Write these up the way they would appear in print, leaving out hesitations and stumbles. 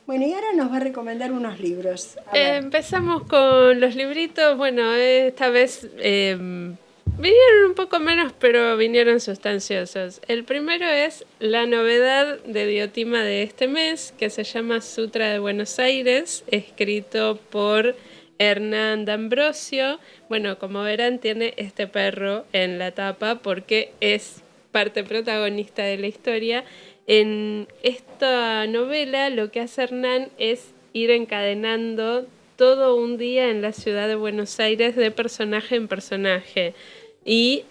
Bueno, y ahora nos va a recomendar unos libros. A ver. Empezamos con los libritos. Bueno, esta vez vinieron un poco menos, pero vinieron sustanciosos. El primero es la novedad de Diotima de este mes, que se llama Sutra de Buenos Aires, escrito por Hernán D'Ambrosio. Bueno, como verán, tiene este perro en la tapa porque es parte protagonista de la historia. En esta novela lo que hace Hernán es ir encadenando todo un día en la ciudad de Buenos Aires de personaje en personaje. Y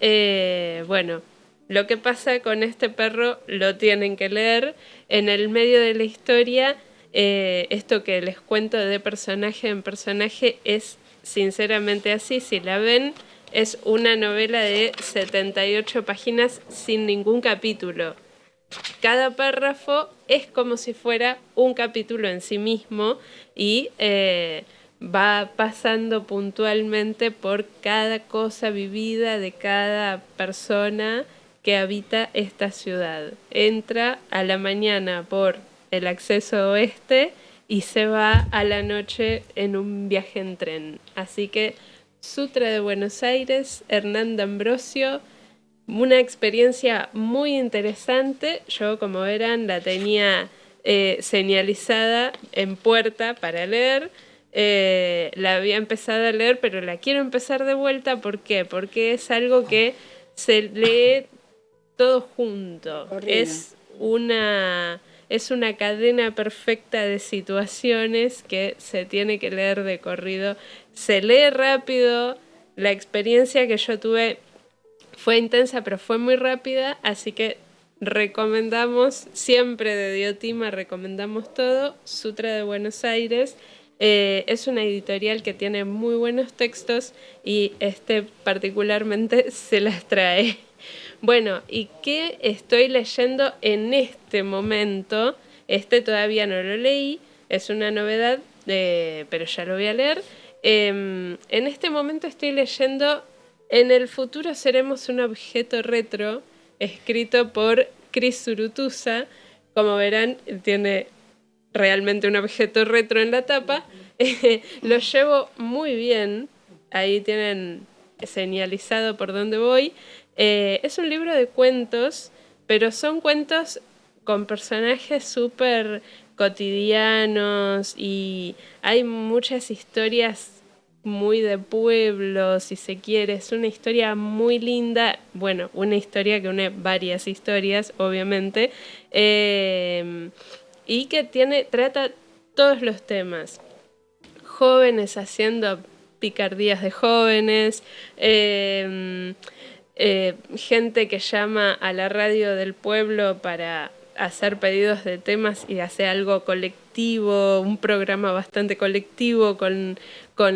bueno, lo que pasa con este perro lo tienen que leer. En el medio de la historia, esto que les cuento de personaje en personaje es sinceramente así. Si la ven, es una novela de 78 páginas sin ningún capítulo. Cada párrafo es como si fuera un capítulo en sí mismo y va pasando puntualmente por cada cosa vivida de cada persona que habita esta ciudad. Entra a la mañana por el acceso oeste y se va a la noche en un viaje en tren. Así que Sutra de Buenos Aires, Hernán D'Ambrosio, una experiencia muy interesante. Yo, como verán, la tenía señalizada en puerta para leer. La había empezado a leer, pero la quiero empezar de vuelta. ¿Por qué? Porque es algo que se lee todo junto. Corrido. Es una cadena perfecta de situaciones que se tiene que leer de corrido. Se lee rápido. La experiencia que yo tuve fue intensa, pero fue muy rápida, así que recomendamos, siempre de Diotima recomendamos todo. Sutra de Buenos Aires. Es una editorial que tiene muy buenos textos y este particularmente se las trae. Bueno, ¿y qué estoy leyendo en este momento? Este todavía no lo leí, es una novedad, pero ya lo voy a leer. En este momento estoy leyendo En el futuro seremos un objeto retro, escrito por Chris Surutusa. Como verán, tiene realmente un objeto retro en la tapa. Lo llevo muy bien. Ahí tienen señalizado por dónde voy. Es un libro de cuentos, pero son cuentos con personajes súper cotidianos y hay muchas historias muy de pueblo, si se quiere. Es una historia muy linda. Bueno, una historia que une varias historias, obviamente. Y que trata todos los temas. Jóvenes haciendo picardías de jóvenes, gente que llama a la radio del pueblo para hacer pedidos de temas y hacer algo colectivo, un programa bastante colectivo con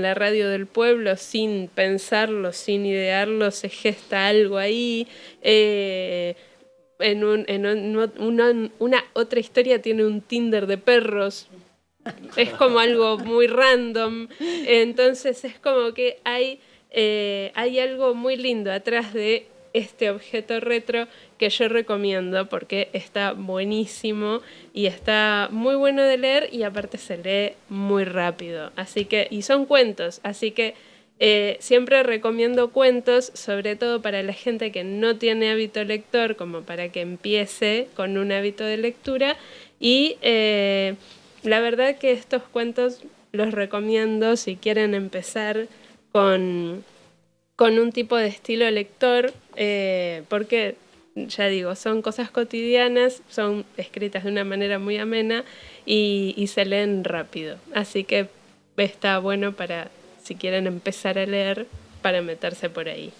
la radio del pueblo, sin pensarlo, sin idearlo, se gesta algo ahí. Una otra historia tiene un Tinder de perros. Es como algo muy random. Entonces es como que hay algo muy lindo atrás de este objeto retro que yo recomiendo porque está buenísimo y está muy bueno de leer y aparte se lee muy rápido. Así que, y son cuentos, así que siempre recomiendo cuentos, sobre todo para la gente que no tiene hábito lector, como para que empiece con un hábito de lectura. Y la verdad que estos cuentos los recomiendo si quieren empezar con, con un tipo de estilo lector, porque ya digo, son cosas cotidianas, son escritas de una manera muy amena y se leen rápido. Así que está bueno para si quieren empezar a leer, para meterse por ahí.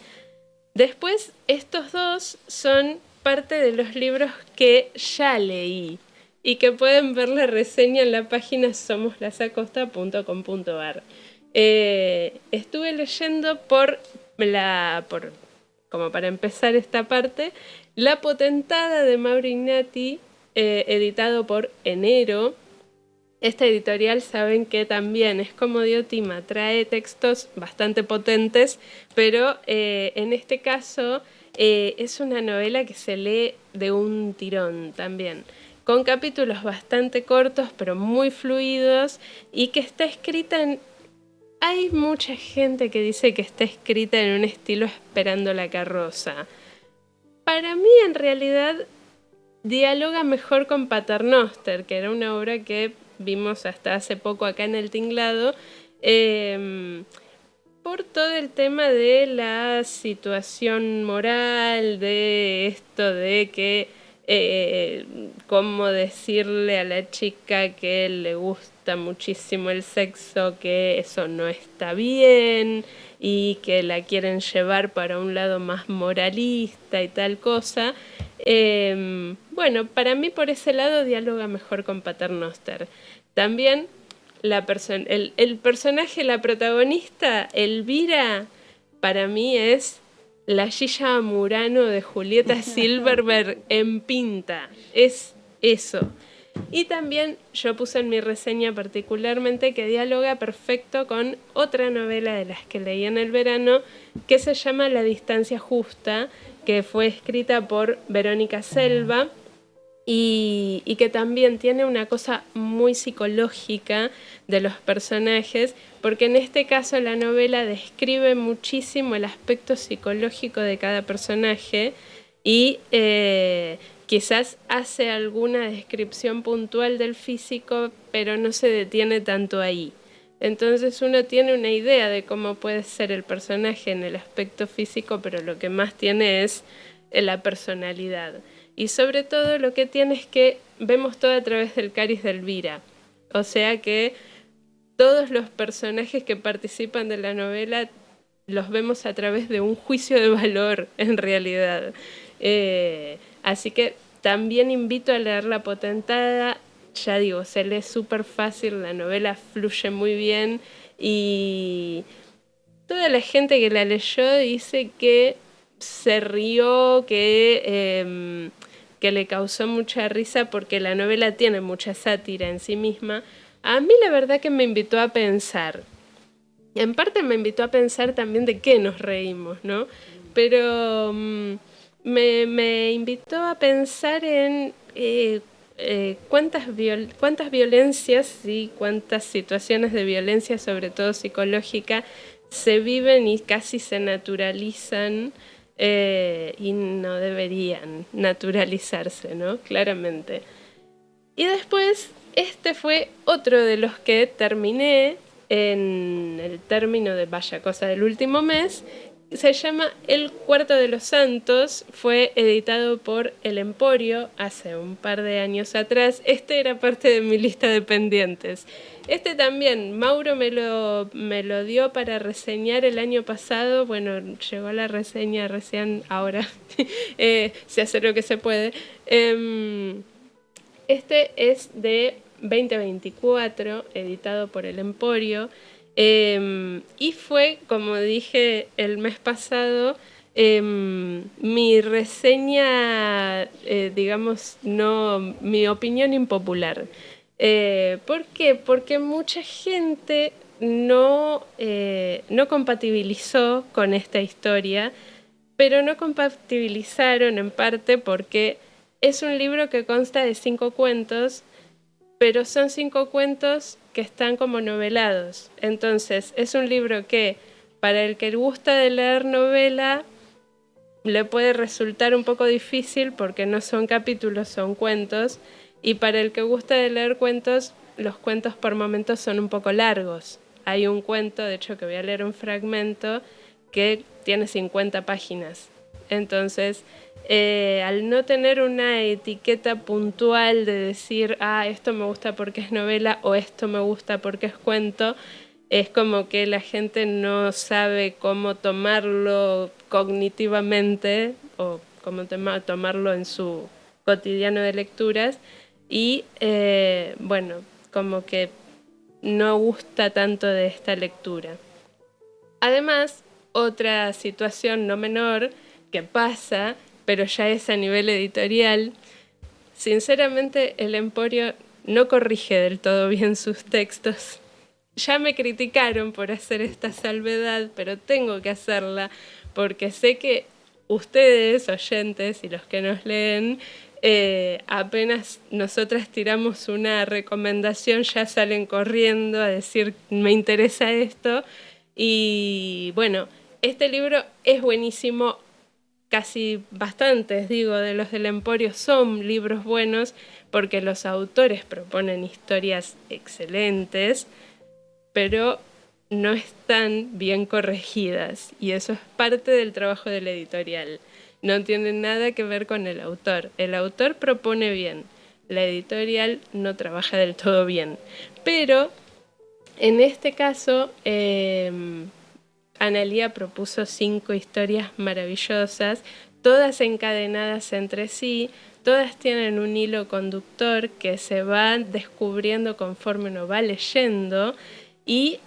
Después, estos dos son parte de los libros que ya leí y que pueden ver la reseña en la página somoslasacosta.com.ar. Estuve leyendo como para empezar esta parte, La Potentada de Mauro Ignati, editado por Enero. Esta editorial saben que también es como Diotima, trae textos bastante potentes, pero en este caso es una novela que se lee de un tirón también. con capítulos bastante cortos, pero muy fluidos, y que está escrita en... Hay mucha gente que dice que está escrita en un estilo Esperando la carroza. Para mí, en realidad, dialoga mejor con Paternoster, que era una obra que vimos hasta hace poco acá en El Tinglado, por todo el tema de la situación moral, de esto de que cómo decirle a la chica que le gusta muchísimo el sexo, que eso no está bien y que la quieren llevar para un lado más moralista y tal cosa. Bueno, para mí por ese lado dialoga mejor con Paternoster. También el personaje, la protagonista, Elvira, para mí es la Gilla Murano de Julieta Silverberg en pinta. Es eso. Y también yo puse en mi reseña particularmente que dialoga perfecto con otra novela de las que leí en el verano, que se llama La distancia justa, que fue escrita por Verónica Selva, y que también tiene una cosa muy psicológica de los personajes, porque en este caso la novela describe muchísimo el aspecto psicológico de cada personaje y quizás hace alguna descripción puntual del físico, pero no se detiene tanto ahí. Entonces uno tiene una idea de cómo puede ser el personaje en el aspecto físico, pero lo que más tiene es la personalidad. Y sobre todo lo que tiene es que vemos todo a través del cariz de Elvira. O sea que todos los personajes que participan de la novela los vemos a través de un juicio de valor, en realidad. Así que también invito a leer La Potentada. Ya digo, se lee súper fácil, la novela fluye muy bien y toda la gente que la leyó dice que se rió, que le causó mucha risa porque la novela tiene mucha sátira en sí misma. A mí la verdad que me invitó a pensar. En parte me invitó a pensar también de qué nos reímos, ¿no? Pero me invitó a pensar en cuántas violencias y cuántas situaciones de violencia, sobre todo psicológica, se viven y casi se naturalizan y no deberían naturalizarse, ¿no? Claramente. Y después, este fue otro de los que terminé en el término de Vaya Cosa del Último Mes. Se llama El Cuarto de los Santos, fue editado por El Emporio hace un par de años atrás. Este era parte de mi lista de pendientes. Este también, Mauro me lo dio para reseñar el año pasado. Bueno, llegó la reseña recién ahora. Se hace lo que se puede. Este es de 2024, editado por El Emporio. Y fue, como dije el mes pasado, mi reseña, digamos, no, mi opinión impopular. ¿Por qué? Porque mucha gente no compatibilizó con esta historia, pero no compatibilizaron en parte porque es un libro que consta de 5 cuentos, pero son 5 cuentos que están como novelados. Entonces, es un libro que, para el que gusta de leer novela, le puede resultar un poco difícil porque no son capítulos, son cuentos. Y para el que gusta de leer cuentos, los cuentos por momentos son un poco largos. Hay un cuento, de hecho, que voy a leer un fragmento, que tiene 50 páginas. Entonces, al no tener una etiqueta puntual de decir, esto me gusta porque es novela o esto me gusta porque es cuento, es como que la gente no sabe cómo tomarlo cognitivamente o cómo tomarlo en su cotidiano de lecturas y, bueno, como que no gusta tanto de esta lectura. Además, otra situación no menor que pasa, pero ya es a nivel editorial, sinceramente El Emporio no corrige del todo bien sus textos. Ya me criticaron por hacer esta salvedad, pero tengo que hacerla porque sé que ustedes, oyentes y los que nos leen, apenas nosotras tiramos una recomendación, ya salen corriendo a decir, me interesa esto. Y bueno, este libro es buenísimo. Casi bastantes, digo, de los del Emporio son libros buenos porque los autores proponen historias excelentes, pero no están bien corregidas, y eso es parte del trabajo de la editorial. No tiene nada que ver con el autor. El autor propone bien, la editorial no trabaja del todo bien. Pero en este caso, Analía propuso 5 historias maravillosas, todas encadenadas entre sí, todas tienen un hilo conductor que se va descubriendo conforme uno va leyendo, y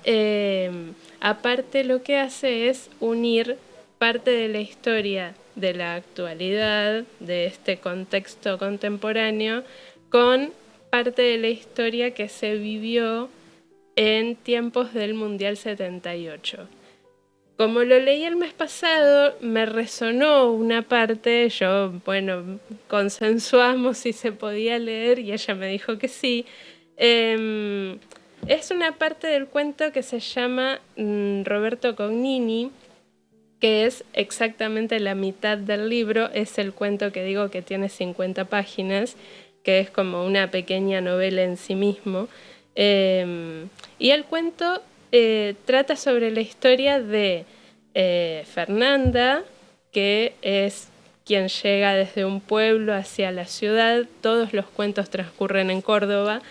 aparte lo que hace es unir parte de la historia de la actualidad, de este contexto contemporáneo, con parte de la historia que se vivió en tiempos del Mundial 78. Como lo leí el mes pasado, me resonó una parte, consensuamos si se podía leer y ella me dijo que sí. Es una parte del cuento que se llama Roberto Cognini, que es exactamente la mitad del libro. Es el cuento que digo que tiene 50 páginas, que es como una pequeña novela en sí mismo. Y el cuento trata sobre la historia de Fernanda, que es quien llega desde un pueblo hacia la ciudad. Todos los cuentos transcurren en Córdoba.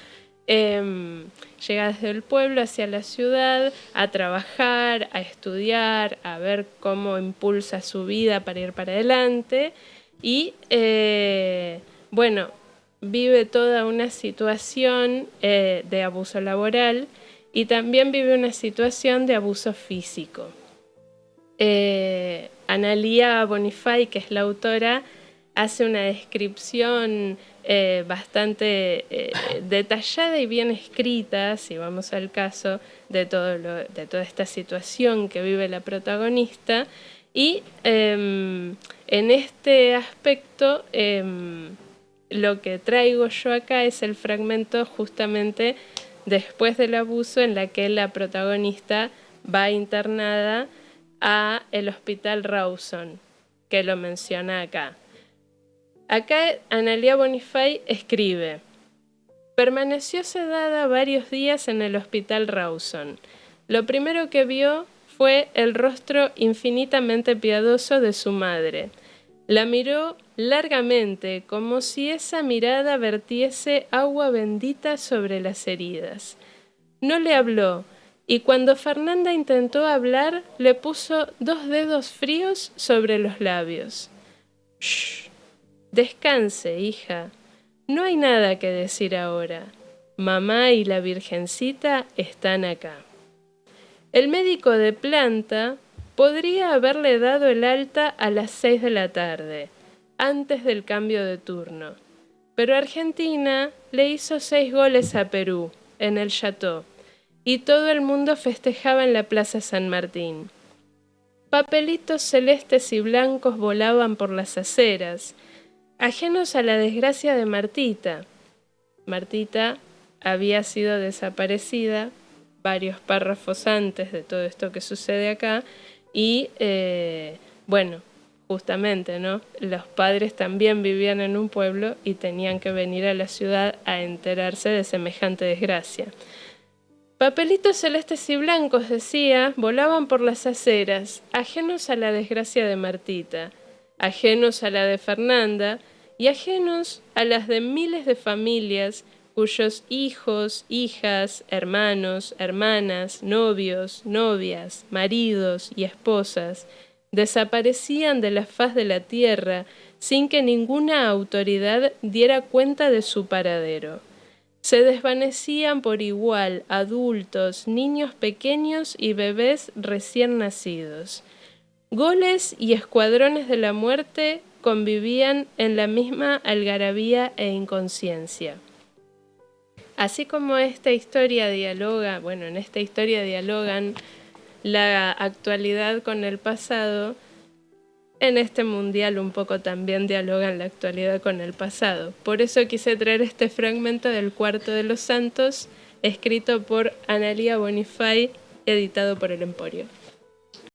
Llega desde el pueblo hacia la ciudad a trabajar, a estudiar, a ver cómo impulsa su vida para ir para adelante. Y vive toda una situación de abuso laboral, y también vive una situación de abuso físico. Analía Bonifay, que es la autora, hace una descripción bastante detallada y bien escrita, si vamos al caso, de toda esta situación que vive la protagonista. Y en este aspecto, lo que traigo yo acá es el fragmento justamente después del abuso, en la que la protagonista va internada a el Hospital Rawson, que lo menciona acá. Acá Analía Bonifay escribe: permaneció sedada varios días en el Hospital Rawson. Lo primero que vio fue el rostro infinitamente piadoso de su madre. La miró largamente, como si esa mirada vertiese agua bendita sobre las heridas. No le habló, y cuando Fernanda intentó hablar, le puso 2 dedos fríos sobre los labios. «Shh, descanse, hija. No hay nada que decir ahora. Mamá y la Virgencita están acá». El médico de planta podría haberle dado el alta a las 6 de la tarde, antes del cambio de turno. Pero Argentina le hizo 6 goles a Perú, en el Chateau, y todo el mundo festejaba en la Plaza San Martín. Papelitos celestes y blancos volaban por las aceras, ajenos a la desgracia de Martita. Martita había sido desaparecida varios párrafos antes de todo esto que sucede acá, y justamente, ¿no? Los padres también vivían en un pueblo y tenían que venir a la ciudad a enterarse de semejante desgracia. Papelitos celestes y blancos, decía, volaban por las aceras, ajenos a la desgracia de Martita, ajenos a la de Fernanda y ajenos a las de miles de familias cuyos hijos, hijas, hermanos, hermanas, novios, novias, maridos y esposas desaparecían de la faz de la tierra sin que ninguna autoridad diera cuenta de su paradero. Se desvanecían por igual adultos, niños pequeños y bebés recién nacidos. Goles y escuadrones de la muerte convivían en la misma algarabía e inconsciencia. Así como esta historia dialoga, en esta historia dialogan la actualidad con el pasado, en este mundial un poco también dialogan la actualidad con el pasado. Por eso quise traer este fragmento del Cuarto de los Santos, escrito por Analía Bonifay, editado por El Emporio.